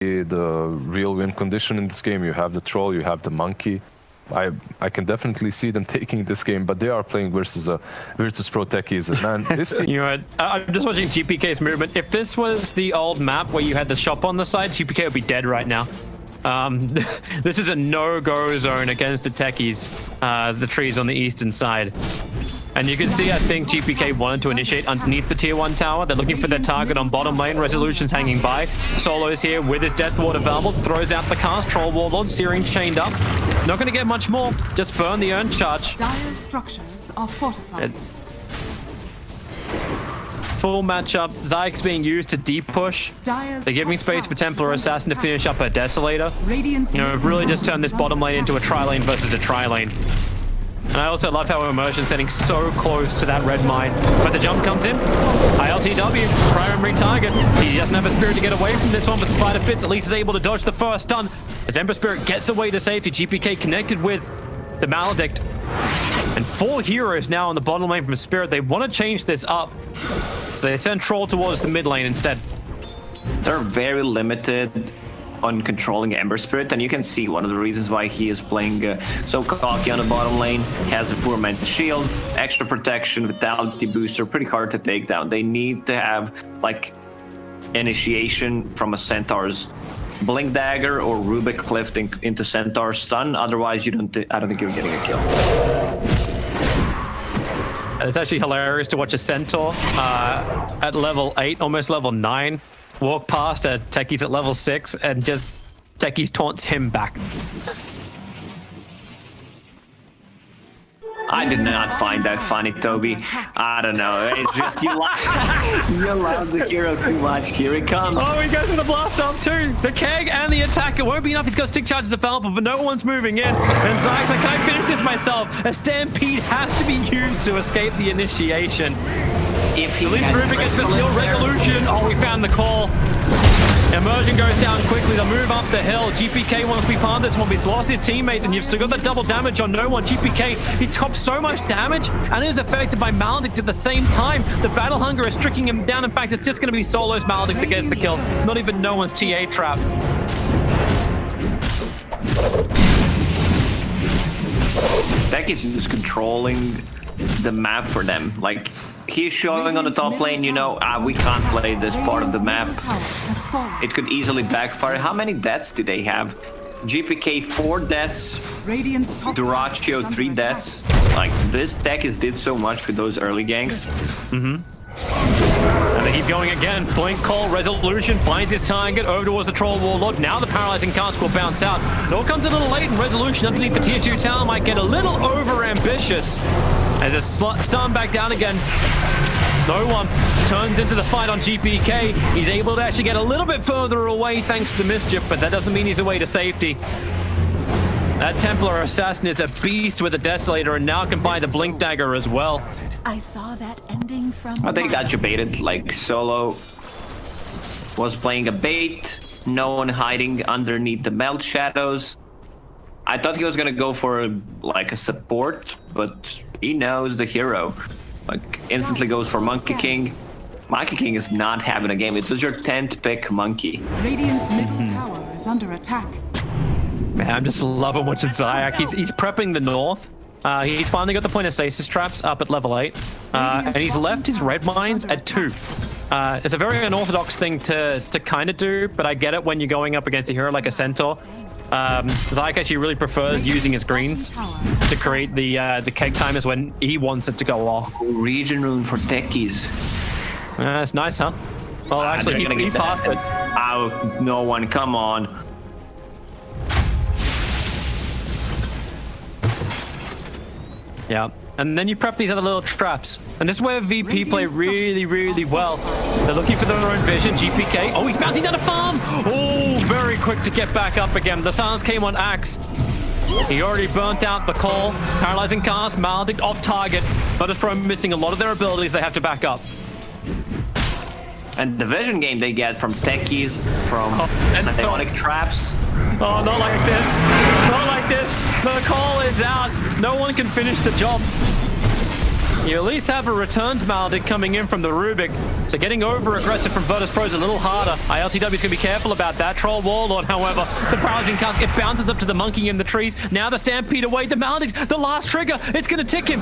the real win condition in this game. You have the troll, you have the monkey. I can definitely see them taking this game, but they are playing versus a VIRTUS.PRO Techies. Man, this team... You know what? I'm just watching GPK's movement. If this was the old map where you had the shop on the side, GPK would be dead right now. This is a no-go zone against the Techies, the trees on the eastern side. And you can see, I think GPK wanted to initiate underneath the tier 1 tower. They're looking for their target on bottom lane. Resolution's hanging by. Solo's here with his Death Ward available. Throws out the cast. Troll Warlord, Searing chained up. Not going to get much more. Just burn the Urn Charge. Dire structures are fortified. Full matchup. StasiX being used to deep push. They're giving space for Templar Assassin to finish up her Desolator. You know, we've really just turned this bottom lane into a tri-lane versus a tri-lane. And I also love how Immersion setting so close to that red mine. But the jump comes in. iLTW, primary target. He doesn't have a spirit to get away from this one, but the slider fits. At least is able to dodge the first stun. As Ember Spirit gets away to safety, GPK connected with the Maledict. And 4 heroes now on the bottom lane from Spirit. They want to change this up. So they send Troll towards the mid lane instead. They're very limited on controlling Ember Spirit, and you can see one of the reasons why he is playing so cocky on the bottom lane. Has a poor man shield, extra protection, vitality booster, pretty hard to take down. They need to have like initiation from a Centaur's Blink Dagger or Rubick Cliff into Centaur's stun. Otherwise, I don't think you're getting a kill. It's actually hilarious to watch a Centaur at level 8, almost level 9. Walk past a Techies at level 6 and just Techies taunts him back. I did not find that funny, Toby. I don't know. It's just you love the hero too much. Here it comes. Oh, he goes for the blast off too. The keg and the attacker won't be enough. He's got stick charges available, but no one's moving in. And StasiX, I can't finish this myself. A stampede has to be used to escape the initiation. If he at least Rubick gets the steal resolution. Oh, we found the call. Immersion goes down quickly. They'll move up the hill. GPK wants to be part of this one. He's lost his teammates, and you've still got the double damage on no one. GPK, he topped so much damage, and is affected by Maledict at the same time. The battle hunger is striking him down. In fact, it's just going to be Solo's Maledict that gets the kill. Not even no one's TA trap. Techies is controlling the map for them. Like, he's showing on the top lane, you know, we can't play this part of the map. It could easily backfire. How many deaths do they have? GPK 4 deaths, dyrachyo 3 deaths. Like, this Techies did so much with those early ganks. And they keep going again. Blink call, resolution, finds his target over towards the Troll Warlord. Now the paralyzing cast will bounce out. It all comes a little late, and resolution underneath the tier 2 tower might get a little over ambitious. As a stun back down again. No one turns into the fight on GPK. He's able to actually get a little bit further away thanks to the mischief, but that doesn't mean he's away to safety. That Templar Assassin is a beast with a Desolator, and now can buy the Blink Dagger as well. I saw that ending from I think that you baited. Like, Solo was playing a bait, no one hiding underneath the melt shadows. I thought he was gonna go for like a support, but he knows the hero. Like, instantly goes for Monkey King. Monkey King is not having a game. It was your 10th pick Monkey. Radiant's middle tower is under attack. Man, I'm just loving watching StasiX. He's prepping the north. He's finally got the point of stasis traps up at level 8. And he's left his red mines at 2. It's a very unorthodox thing to kind of do, but I get it when you're going up against a hero like a Centaur. StasiX actually really prefers using his greens to create the keg timers when he wants it to go off. Region rune for Techies. That's nice, huh? Well, actually, he passed it. Oh, no one, come on. Yeah, and then you prep these other little traps. And this is where VP play really, really well. They're looking for their own vision. GPK, oh, he's bouncing down a farm! Oh, very quick to get back up again. The silence came on Axe. He already burnt out the call. Paralyzing cast, Maledict off target. VIRTUS.PRO missing a lot of their abilities. They have to back up. And the vision game they get from Techies, from Psionic traps. Oh, not like this. Not like this. The call is out. No one can finish the job. You at least have a returns Maledict coming in from the Rubick. So getting over aggressive from VIRTUS.PRO is a little harder. iLTW is going to be careful about that. Troll Warlord, however, the paralyzing cast, it bounces up to the monkey in the trees. Now the stampede away, the maledict, the last trigger, it's going to tick him.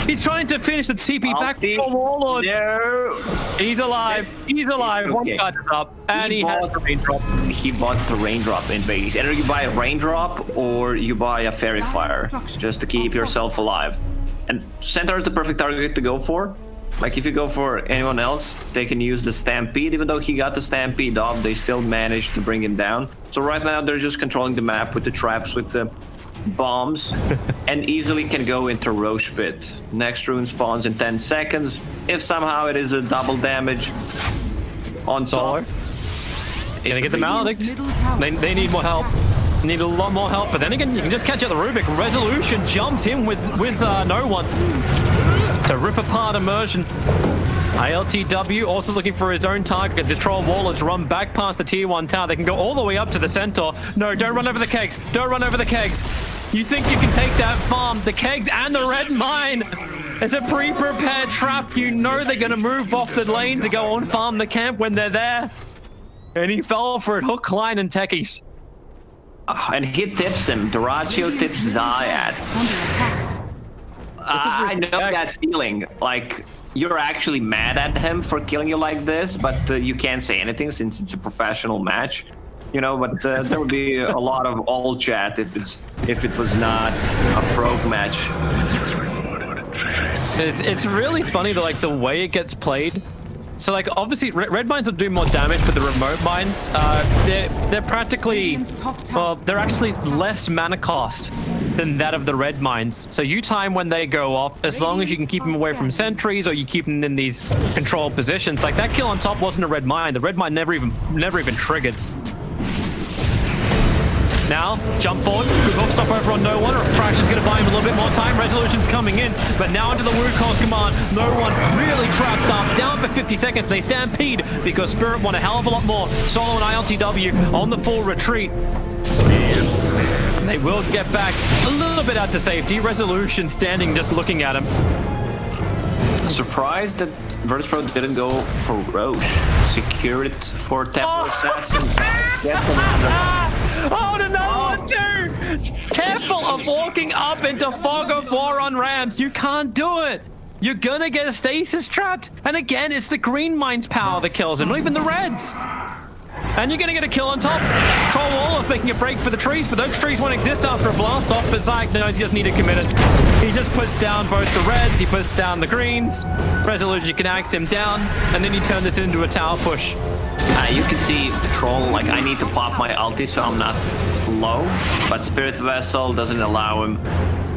He's trying to finish the TP back to Troll Warlord. No. He's alive. He's alive. Okay. One cut is up, and he has the raindrop. He bought the raindrop in base. Either you buy a raindrop or you buy a fairy fire, just to keep yourself alive. And Centaur is the perfect target to go for. Like, if you go for anyone else, they can use the stampede. Even though he got the stampede off, they still managed to bring him down. So right now, they're just controlling the map with the traps, with the bombs, and easily can go into Roche Pit. Next rune spawns in 10 seconds. If somehow it is a double damage on Solar. Gonna get the maledict. They need more help. Need a lot more help, but then again, you can just catch out the Rubick. Resolution jumps in with no one to rip apart Immersion. iLTW also looking for his own target. The Troll Warlords run back past the tier 1 tower. They can go all the way up to the Centaur. No, don't run over the kegs. Don't run over the kegs. You think you can take that farm, the kegs and the red mine. It's a pre-prepared trap. You know they're going to move off the lane to go and farm the camp when they're there. And he fell for it. Hook, line, and Techies. And he tips him. Dyrachyo tips StasiX. I know that feeling. Like, you're actually mad at him for killing you like this, but you can't say anything since it's a professional match. You know, but there would be a lot of old chat if it was not a pro match. It's really funny that, like, the way it gets played. So, like, obviously, red mines will do more damage, but the remote mines, they're practically, well, they're actually less mana cost than that of the red mines. So you time when they go off, as long as you can keep them away from sentries or you keep them in these controlled positions. Like, that kill on top wasn't a red mine. The red mine never even triggered. Now, jump forward, good hook stop over on no one, or Fraction's going to buy him a little bit more time. Resolution's coming in, but now into the Wukong's command. No one really trapped up, down for 50 seconds. They stampede because Spirit want a hell of a lot more. Solo and iLTW on the full retreat. They will get back a little bit out to safety. Resolution standing just looking at him. Surprised that VIRTUS.PRO didn't go for Roche. Secure it for Templar Assassin. Oh, another one too! Careful of walking up into fog of war on ramps. You can't do it. You're gonna get a stasis trapped. And again, it's the green mine's power that kills him, not even the reds. And you're gonna get a kill on top. Troll Warlord's making a break for the trees, but those trees won't exist after a blast off. But StasiX knows he doesn't need to commit it. He just puts down both the reds, he puts down the greens. Resolution can axe him down, and then you turn this into a tower push. You can see the Troll, like, I need to pop my ulti so I'm not low, but Spirit Vessel doesn't allow him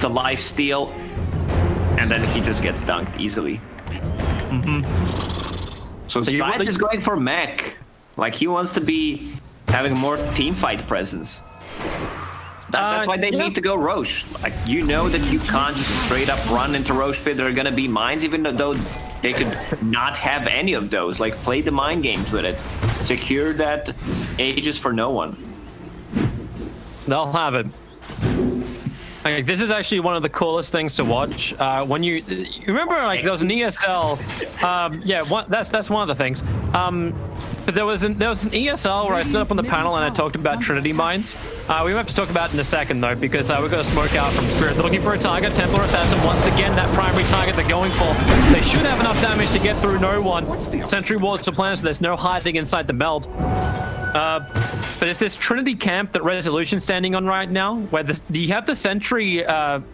to lifesteal, and then he just gets dunked easily. So StasiX is going for mech. Like, he wants to be having more teamfight presence. That's why they need to go Roche. Like, you know that you can't just straight up run into Roche Pit. There are gonna be mines, even though they could not have any of those. Like, play the mind games with it. Secure that Aegis for no one. They'll have it. Like, this is actually one of the coolest things to watch. When you remember, like, there was an ESL. That's one of the things. But there was an ESL where I stood up on the panel and I talked about Trinity mines. We have to talk about it in a second though, because we've got a smoke out from Spirit. They're looking for a target. Templar Assassin once again, that primary target they're going for. They should have enough damage to get through no one. Sentry wards to planet, so there's no hiding inside the meld. But it's this Trinity camp that Resolution's standing on right now, where you have the sentry,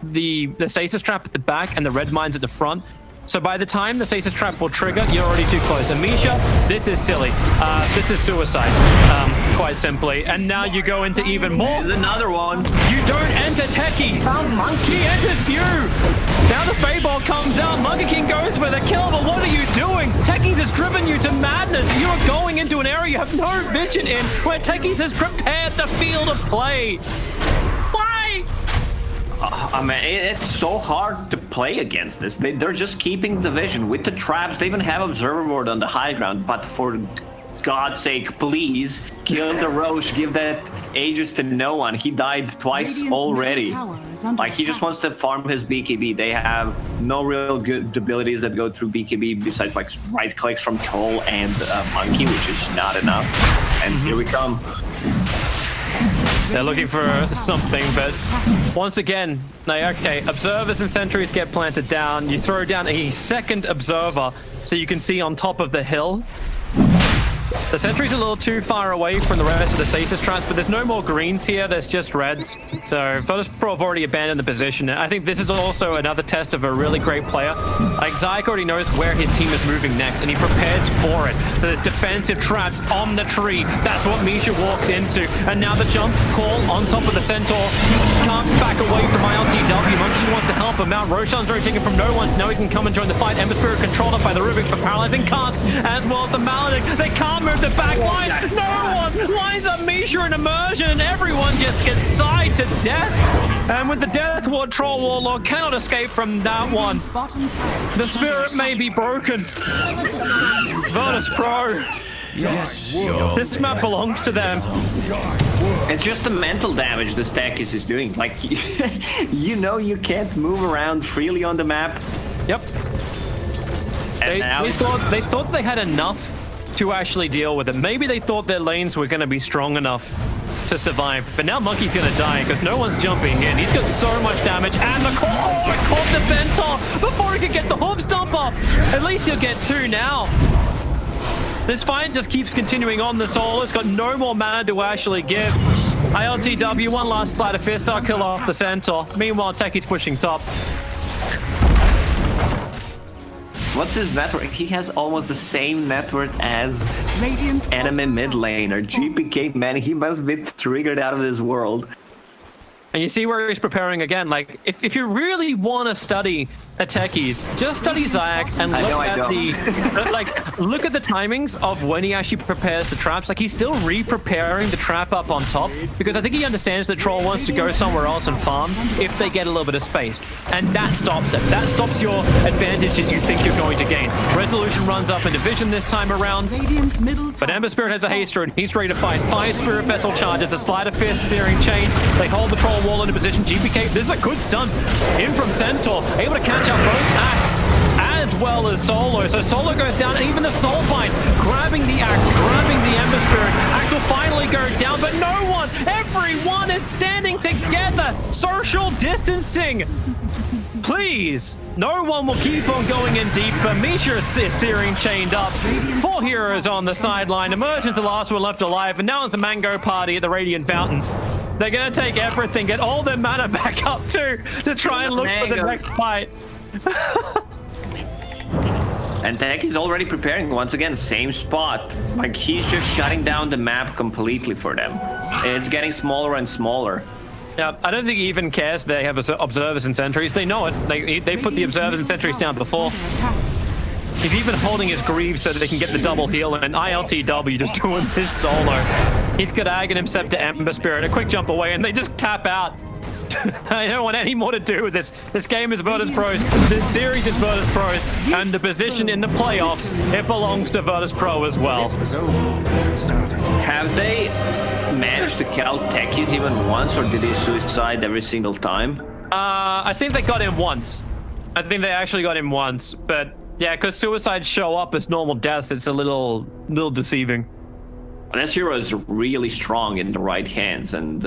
the stasis trap at the back and the red mines at the front. So by the time the stasis trap will trigger, you're already too close. And Misha, this is silly. This is suicide, quite simply. And now you go into even more. There's another one. You don't enter Techies. He enters you. Now the Fable comes out. Monkey King goes for the kill, but what are you doing? Techies has driven you to madness. You are going into an area you have no vision in, where Techies has prepared the field of play. Why? I mean, it's so hard to play against this. They're just keeping the vision with the traps. They even have observer ward on the high ground, but for God's sake, please kill the Roche. Give that Aegis to no one. He died twice Radiant's already. middle tower is under Like, he just attack. wants to farm his BKB. They have no real good abilities that go through BKB besides like right clicks from Troll and Monkey, which is not enough. And here we come. They're looking for something, but once again, okay, observers and sentries get planted down. You throw down a second observer so you can see on top of the hill. The sentry's a little too far away from the rest of the stasis traps, but there's no more greens here, there's just reds. So VIRTUS.PRO have already abandoned the position. I think this is also another test of a really great player. Like, StasiX already knows where his team is moving next, and he prepares for it. So there's defensive traps on the tree. That's what Misha walks into. And now the jump call on top of the Centaur. Can't back away from iLTW. Monkey wants to help him out. Roshan's already taken from no one. Now he can come and join the fight. Ember Spirit controlled up by the Rubick for paralyzing Cask, as well as the Maladin. They can't move the back line. No one lines up Misha in Immersion, and everyone just gets sighed to death. And with the Death Ward, Troll Warlord cannot escape from that one. Bottom tower. The spirit may be broken. VIRTUS.PRO. Yes. This map belongs to them. It's just the mental damage the Techies is doing. Like, you know you can't move around freely on the map. Yep. And now They thought they had enough to actually deal with it. Maybe they thought their lanes were going to be strong enough to survive. But now Monkey's going to die because no one's jumping in. He's got so much damage. And the it caught the Centaur before he could get the hoof stomp off. At least he'll get two now. This fight just keeps continuing on. The Solar's got no more mana to actually give. iLTW, one last slide of fist. They'll kill off the Centaur. Meanwhile, Techies pushing top. what's his net worth? He has almost the same net worth as Radiant's enemy bottom mid tower laner. is falling. GPK, man, he must be triggered out of this world. And you see where he's preparing again. Like, if you really want to study a Techies, just study StasiX and look at the look at the timings of when he actually prepares the traps. Like, he's still re-preparing the trap up on top because I think he understands that Troll wants to go somewhere else and farm if they get a little bit of space, and that stops it. That stops your advantage that you think you're going to gain. Resolution runs up in division this time around. Radiant's middle But tower Ember Spirit has a is falling. haster and he's ready to fight. Fire Spirit Vessel charges, a Sleight of Fist, Searing Chain. They hold the Troll Wall into position. GPK, this is a good stun in from Centaur. Able to catch up both Axe as well as Solo. So Solo goes down, and even the Soulbind grabbing the Axe, grabbing the Ember Spirit. Axe will finally go down, but no one, everyone is standing together. Social distancing. Please, no one will keep on going in deeper. Misha is Searing chained up. 4 heroes on the sideline. Immersion's the last one left alive, and now it's a mango party at the Radiant Fountain. They're going to take everything, get all their mana back up too, to try and look for the next fight. And Tech is already preparing once again, same spot. Like, he's just shutting down the map completely for them. It's getting smaller and smaller. Yeah, I don't think he even cares they have observers and sentries. They know it. They put the observers and sentries down before. He's even holding his greaves so that they can get the double heal, and iLTW just doing this solo. He's got Ergon himself to Ember Spirit, a quick jump away, and they just tap out. I don't want any more to do with this. This game is VIRTUS.PRO's. This series is VIRTUS.PRO's, and the position in the playoffs, it belongs to VIRTUS.PRO as well. Have they managed to kill Techies even once, or did they suicide every single time? I think they got him once. I think they actually got him once, but yeah, because suicides show up as normal deaths, it's a little deceiving. This hero is really strong in the right hands, and